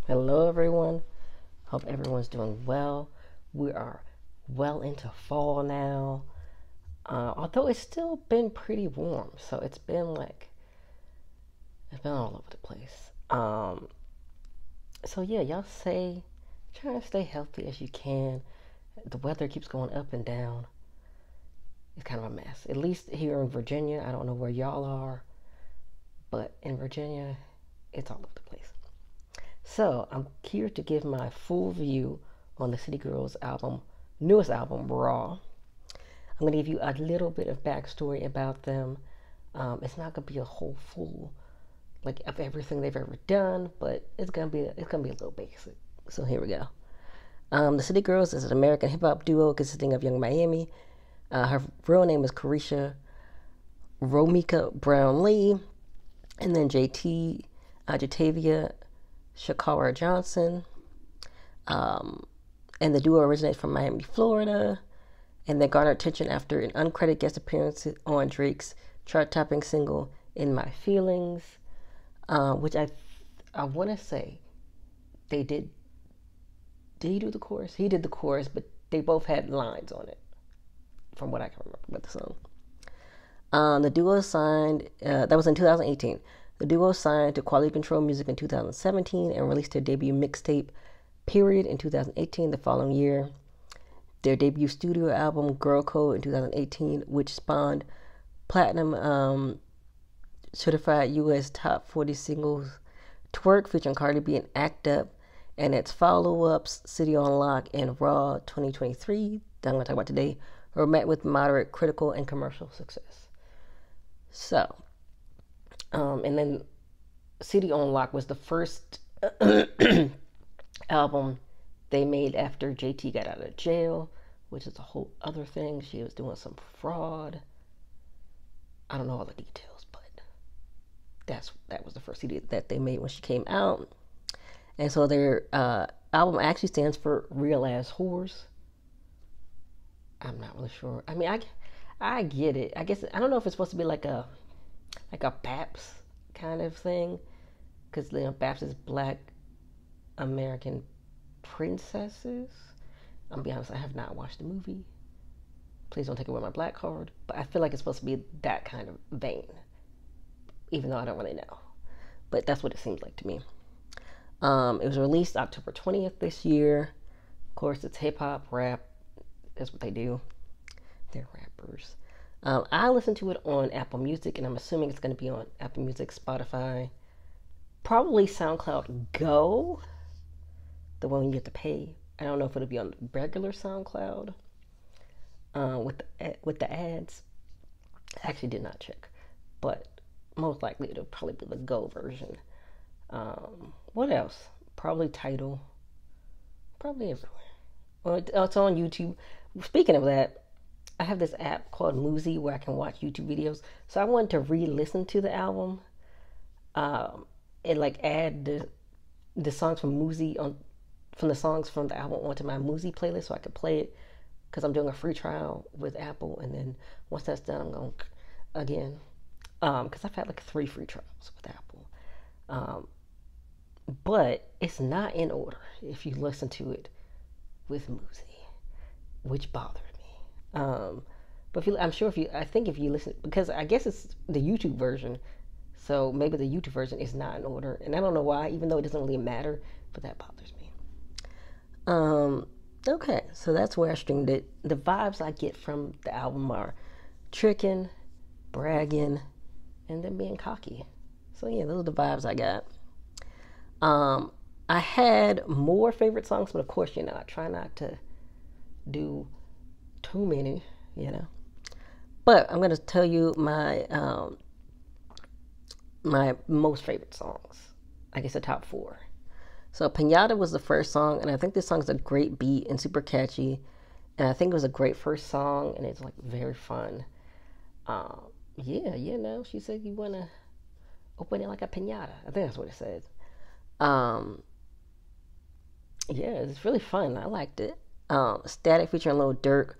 Hello, everyone. Hope everyone's doing well. We are well into fall now, although it's still been pretty warm, so it's been all over the place. So yeah, y'all say try to stay healthy as you can. The weather keeps going up and down. It's kind of a mess. At least here in Virginia, I don't know where y'all are, but in Virginia, it's all over the place. So I'm here to give my full view on the City Girls album, newest album, Raw. I'm going to give you a little bit of backstory about them. It's not going to be a whole full like of everything they've ever done, but it's gonna be a little basic. So here we go. The City Girls is an American hip hop duo consisting of Young Miami. Her real name is Carisha Romika Brown Lee, and then JT Jatavia Shakara Johnson. And the duo originates from Miami, Florida, and they garnered attention after an uncredited guest appearance on Drake's chart-topping single "In My Feelings," which I want to say they did. Did he do the chorus? He did the chorus, but they both had lines on it, from what I can remember with the song. The duo signed. That was in 2018. The duo signed to Quality Control Music in 2017 and released their debut mixtape, Period, in 2018. The following year, their debut studio album, Girl Code, in 2018, which spawned platinum certified U.S. top 40 singles, Twerk, featuring Cardi B and Act Up, and its follow-ups, City on Lock and Raw 2023, that I'm going to talk about today, were met with moderate critical and commercial success. So, and then City on Lock was the first album they made after JT got out of jail, which is a whole other thing. She was doing some fraud. I don't know all the details, but that was the first CD that they made when she came out. And so their album actually stands for Real Ass Whores. I'm not really sure. I mean, I get it. I guess I don't know if it's supposed to be like a BAPS kind of thing, because BAPS is Black American Princesses. I'm gonna be honest, I have not watched the movie. Please don't take away my black card. But I feel like it's supposed to be that kind of vein, even though I don't really know. But that's what it seems like to me. It was released October 20th this year. Of course, it's hip hop, rap. That's what they do. They're rappers. I listened to it on Apple Music, and I'm assuming it's going to be on Apple Music, Spotify, probably SoundCloud Go, the one you have to pay. I don't know if it'll be on regular SoundCloud with the ads. I actually did not check, but most likely it'll probably be the Go version. What else? Probably Tidal. Probably everywhere. Well, it's on YouTube. Speaking of that, I have this app called Muzi where I can watch YouTube videos. So I wanted to re-listen to the album, and like add the songs from Muzi from the songs from the album onto my Muzi playlist so I could play it, because I'm doing a free trial with Apple, and then once that's done, I'm going again, because I've had like 3 free trials with Apple. But it's not in order if you listen to it with Muzi, which bothered me. But I think if you listen, because I guess it's the YouTube version, so maybe the YouTube version is not in order, and I don't know why, even though it doesn't really matter, but that bothers me. Okay, so that's where I streamed it. The vibes I get from the album are tricking, bragging, and then being cocky. So yeah, those are the vibes I got. I had more favorite songs, but of course, I try not to do too many, But I'm gonna tell you my my most favorite songs. I guess the top 4. So Pinata was the first song, and I think this song is a great beat and super catchy. And I think it was a great first song, and it's like very fun. Yeah, she said you wanna open it like a pinata. I think that's what it says. Yeah, it's really fun. I liked it. Static featuring Lil Durk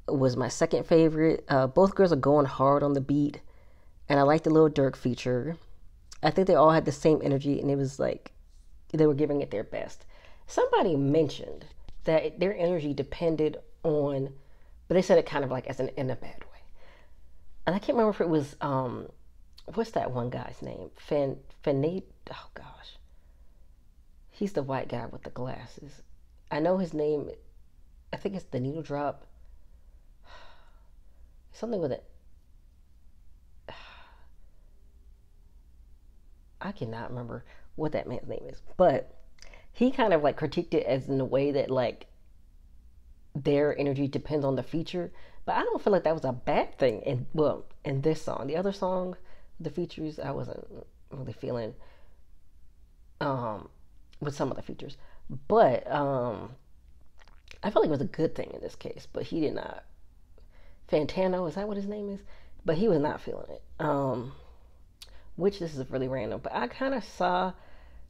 was my second favorite. Both girls are going hard on the beat, and I like the Lil Durk feature. I think they all had the same energy, and it was like they were giving it their best. Somebody mentioned that their energy depended on, but they said it kind of like as in a bad way. And I can't remember if it was what's that one guy's name? Fanate. Oh gosh, he's the white guy with the glasses. I know his name. I think it's the needle drop. Something with it. I cannot remember what that man's name is, but he kind of like critiqued it as in a way that like their energy depends on the feature. But I don't feel like that was a bad thing. In well, in this song, the other song, the features, I wasn't really feeling um with some of the features, but I felt like it was a good thing in this case. But he did not. Fantano, is that what his name is? But he was not feeling it. Which this is really random, but I kind of saw.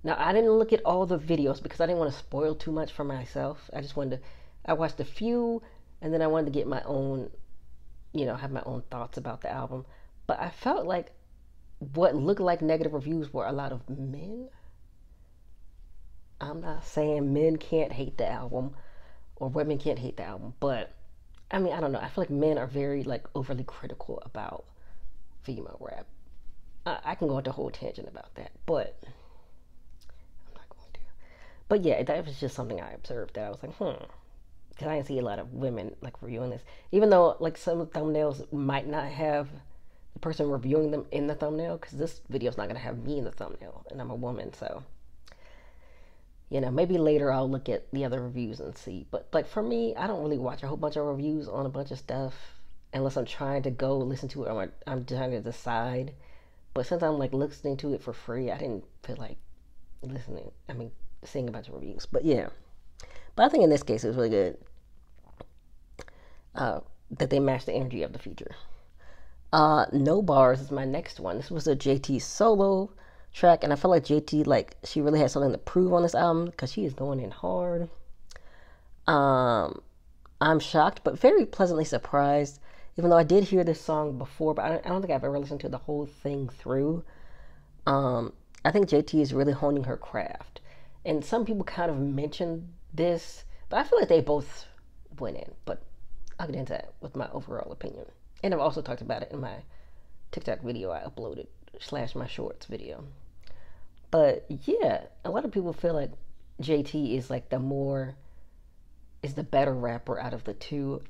Now I didn't look at all the videos because I didn't want to spoil too much for myself. I just wanted to. I watched a few, and then I wanted to get my own, have my own thoughts about the album. But I felt like what looked like negative reviews were a lot of men. I'm not saying men can't hate the album or women can't hate the album, but I mean I don't know. I feel like men are very like overly critical about female rap. I can go into a whole tangent about that, but I'm not going to. But yeah, that was just something I observed that I was like, because I didn't see a lot of women like reviewing this, even though like some thumbnails might not have the person reviewing them in the thumbnail, because this video is not going to have me in the thumbnail, and I'm a woman, so maybe later I'll look at the other reviews and see. But like for me, I don't really watch a whole bunch of reviews on a bunch of stuff unless I'm trying to go listen to it or I'm trying to decide. But since I'm like listening to it for free, I didn't feel like seeing a bunch of reviews. But yeah. But I think in this case it was really good that they matched the energy of the feature. No Bars is my next one. This was a JT solo track, and I felt like JT, like, she really had something to prove on this album because she is going in hard. I'm shocked, but very pleasantly surprised. Even though I did hear this song before, but I don't think I've ever listened to the whole thing through. I think JT is really honing her craft. And some people kind of mentioned this, but I feel like they both went in. But I'll get into that with my overall opinion. And I've also talked about it in my TikTok video I uploaded, / my shorts video. But yeah, a lot of people feel like JT is like is the better rapper out of the two,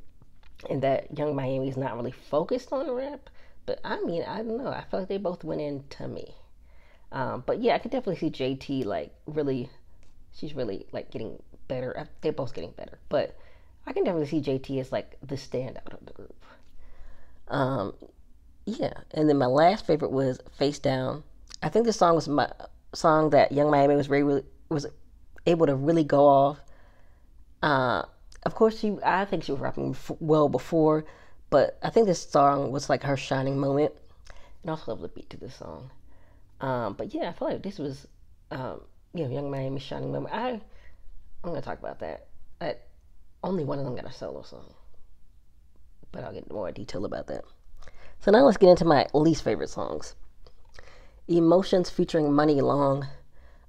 and that Young Miami is not really focused on rap. But I mean, I don't know. I feel like they both went in to me. But yeah, I could definitely see JT like really, she's really like getting better. They're both getting better. But I can definitely see JT as like the standout of the group. Yeah, and then my last favorite was Face Down. I think this song was my song that Young Miami was able to really go off. Of course, I think she was rapping well before, but I think this song was like her shining moment. And I also love the beat to this song. But yeah, I feel like this was, Young Miami's shining moment. I'm gonna talk about that. Only one of them got a solo song, but I'll get more detail about that. So now let's get into my least favorite songs. Emotions featuring Money Long.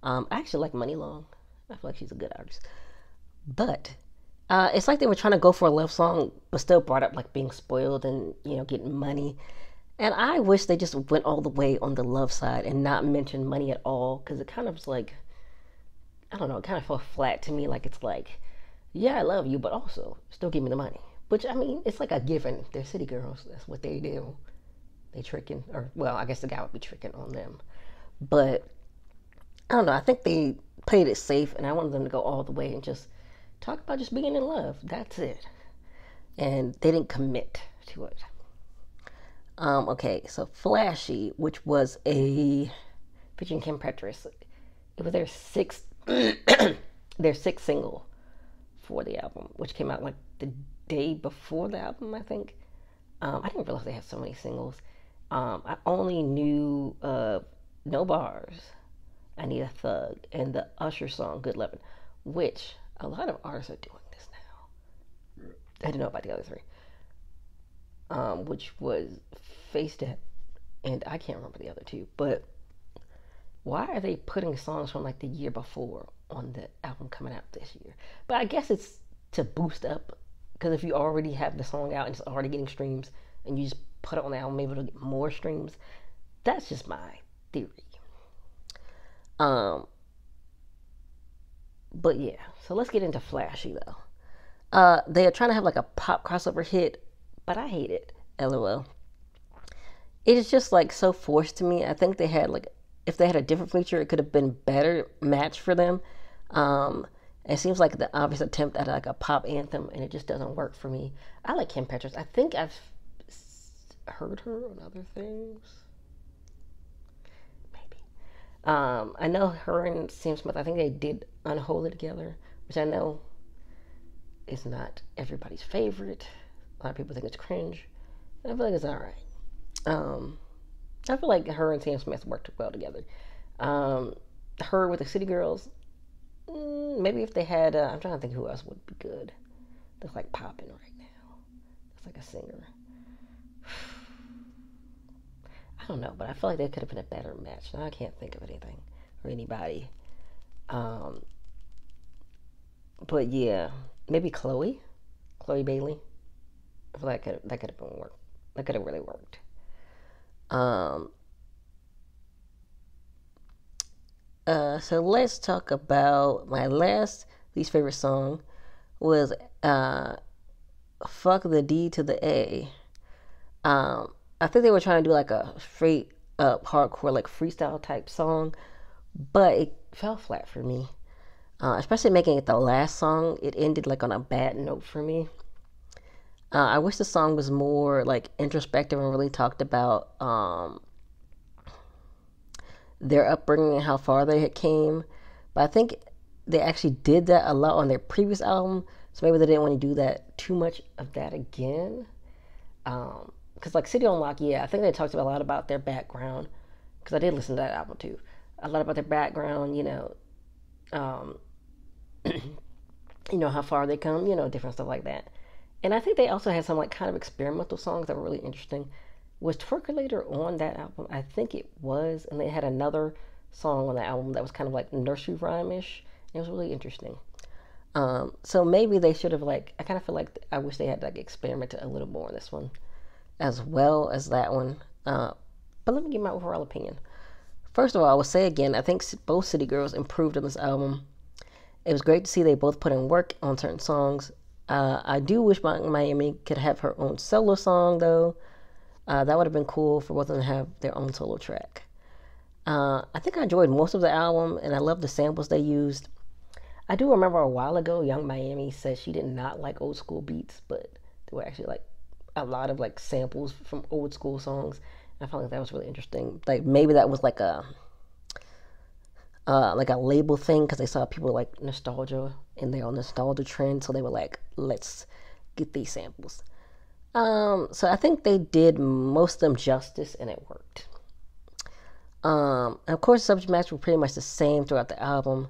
I actually like Money Long. I feel like she's a good artist. But it's like they were trying to go for a love song, but still brought up like being spoiled and, getting money. And I wish they just went all the way on the love side and not mention money at all, because it kind of was like, I don't know, it kind of felt flat to me. Like it's like, yeah, I love you, but also still give me the money. Which, I mean, it's like a given. They're city girls. That's what they do. They tricking, or, well, I guess the guy would be tricking on them. But, I don't know. I think they played it safe, and I wanted them to go all the way and just talk about just being in love. That's it. And they didn't commit to it. Okay, so Flashy, which was featuring Kim Petras. It was their sixth single for the album, which came out like the day before the album, I think. I didn't realize they had so many singles. I only knew No Bars, I Need a Thug, and the Usher song Good Lovin', which a lot of artists are doing this now. I didn't know about the other three, which was Face That, and I can't remember the other two, but why are they putting songs from like the year before on the album coming out this year? But I guess it's to boost up, because if you already have the song out and it's already getting streams and you just put it on the album, maybe it'll get more streams. That's just my theory. But yeah, so let's get into Flashy though. They are trying to have like a pop crossover hit, but I hate it. LOL. It is just like so forced to me. I think they had like, if they had a different feature, it could have been better match for them. It seems like the obvious attempt at like a pop anthem, and it just doesn't work for me. I like Kim Petras. I think I've heard her on other things. Maybe. I know her and Sam Smith, I think they did Unholy together, which I know is not everybody's favorite. A lot of people think it's cringe. I feel like it's alright. I feel like her and Sam Smith worked well together. Her with the City Girls, maybe if they had, I'm trying to think who else would be good. That's like popping right now. That's like a singer. I don't know, but I feel like they could have been a better match. Now I can't think of anything or anybody. But yeah, maybe Chloe Bailey. I feel like that could have been worked. That could have really worked. So let's talk about my least favorite song was Fuck the D to the A. I think they were trying to do like a straight up hardcore like freestyle type song, but it fell flat for me. Especially making it the last song, it ended like on a bad note for me. I wish the song was more like introspective and really talked about their upbringing and how far they had came. But I think they actually did that a lot on their previous album, so maybe they didn't want to do that too much of that again. Because like City on Lock, yeah, I think they talked a lot about their background, because I did listen to that album too. A lot about their background, you know, how far they come, different stuff like that. And I think they also had some like kind of experimental songs that were really interesting. Was Twerkulator on that album? I think it was. And they had another song on that album that was kind of like nursery rhyme-ish. It was really interesting. So maybe they should have like, I kind of feel like I wish they had like experimented a little more on this one as well as that one. But let me give my overall opinion. First of all, I will say again, I think both City Girls improved on this album. It was great to see they both put in work on certain songs. I do wish Miami could have her own solo song, though. That would have been cool for both of them to have their own solo track. I think I enjoyed most of the album, and I love the samples they used. I do remember a while ago, Young Miami said she did not like old school beats, but there were actually like a lot of like samples from old school songs. I felt like that was really interesting. Like maybe that was like a label thing, because they saw people like nostalgia in their own nostalgia trend, so they were like, let's get these samples. So I think they did most of them justice, and it worked. And of course, the subject matter were pretty much the same throughout the album.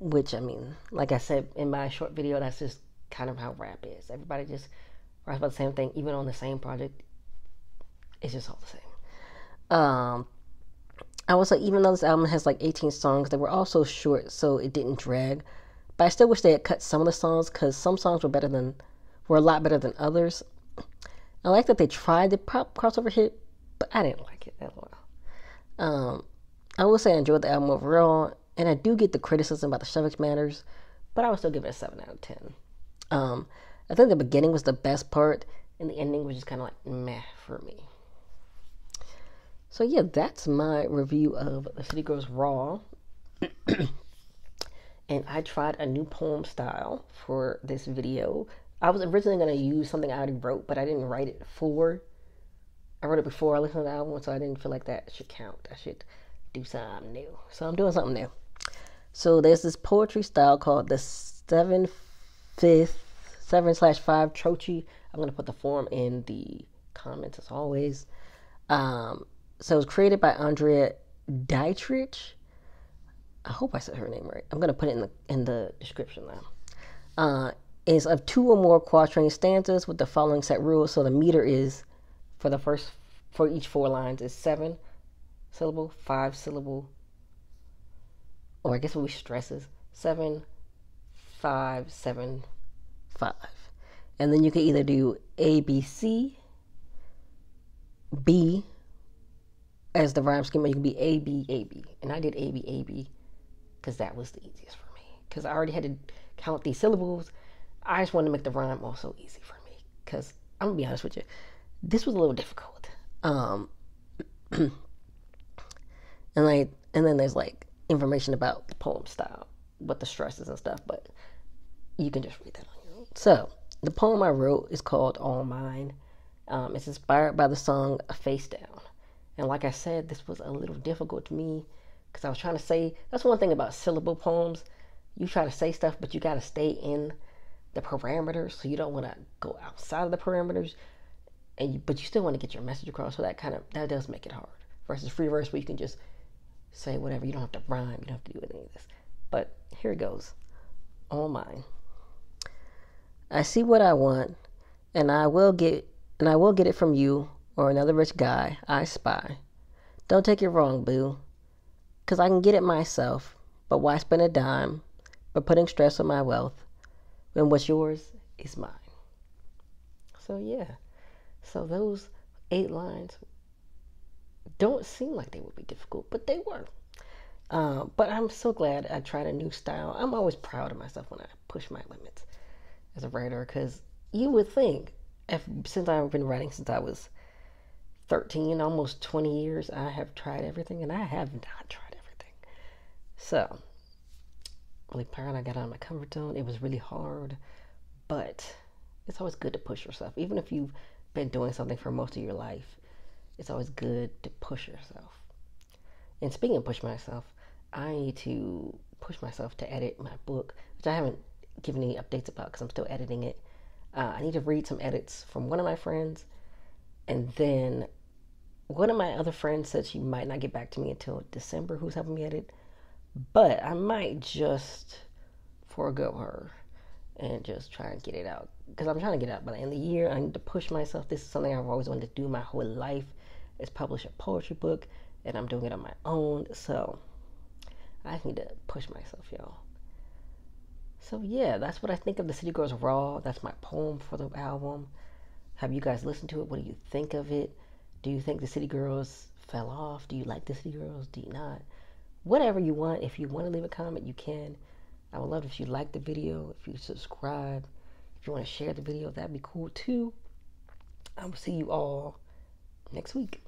Which, I mean, like I said in my short video, that's just kind of how rap is. Everybody just raps about the same thing, even on the same project. It's just all the same. I would say, even though this album has like 18 songs, they were also short, so it didn't drag. But I still wish they had cut some of the songs, because some songs were a lot better than others. I like that they tried the pop crossover hit, but I didn't like it at all. I will say I enjoyed the album overall, and I do get the criticism about the subject matters, but I would still give it a 7 out of 10. I think the beginning was the best part, and the ending was just kind of like meh for me. So yeah, that's my review of the City Girls Raw. And I tried a new poem style for this video. I was originally going to use something I already wrote, but I didn't write it before. I wrote it before I listened to the album, so I didn't feel like that should count. I should do something new. So I'm doing something new. So there's this poetry style called the 7/5 Trochee. I'm going to put the form in the comments as always. So it was created by Andrea Dietrich. I hope I said her name right. I'm going to put it in the description now. Is of 2 or more quatrain stanzas with the following set rules. So the meter is, for each 4 lines is 7. syllable, 5 syllable, or I guess we stresses, 7, 5, 7, 5. And then you can either do A, B, C, B as the rhyme scheme, or you can be A, B, A, B. And I did A, B, A, B because that was the easiest for me. Because I already had to count these syllables. I just wanted to make the rhyme also easy for me. Because I'm going to be honest with you, this was a little difficult. And then there's like information about the poem style, what the stresses and stuff, but you can just read that on your own. So the poem I wrote is called All Mine. It's inspired by the song A Face Down. And like I said, this was a little difficult to me because I was trying to say, that's one thing about syllable poems. You try to say stuff, but you got to stay in the parameters, so you don't want to go outside of the parameters, but you still want to get your message across. So that does make it hard. Versus free verse, where you can just say whatever. You don't have to rhyme. You don't have to do any of this. But here it goes. All mine. I see what I want, and I will get it from you or another rich guy I spy. Don't take it wrong, boo, 'cause I can get it myself. But why spend a dime by putting stress on my wealth when what's yours is mine? So yeah. So those 8 lines don't seem like they would be difficult, but they were. But I'm so glad I tried a new style. I'm always proud of myself when I push my limits as a writer, because you would think, since I've been writing since I was 13, almost 20 years, I have tried everything, and I have not tried everything. So, really proud I got out of my comfort zone. It was really hard, but it's always good to push yourself. Even if you've been doing something for most of your life, it's always good to push yourself. And speaking of push myself, I need to push myself to edit my book, which I haven't given any updates about because I'm still editing it. I need to read some edits from one of my friends, and then one of my other friends said she might not get back to me until December, who's helping me edit, but I might just forego her and just try and get it out, because I'm trying to get it out by the end of the year. I need to push myself. This is something I've always wanted to do my whole life, is publish a poetry book, and I'm doing it on my own, so I need to push myself, y'all. So yeah, that's what I think of The City Girls Raw. That's my poem for the album. Have you guys listened to it? What do you think of it? Do you think the City Girls fell off? Do you like the City Girls? Do you not? Whatever you want. If you want to leave a comment, you can. I would love if you like the video, if you subscribe. If you want to share the video, that'd be cool too. I will see you all next week.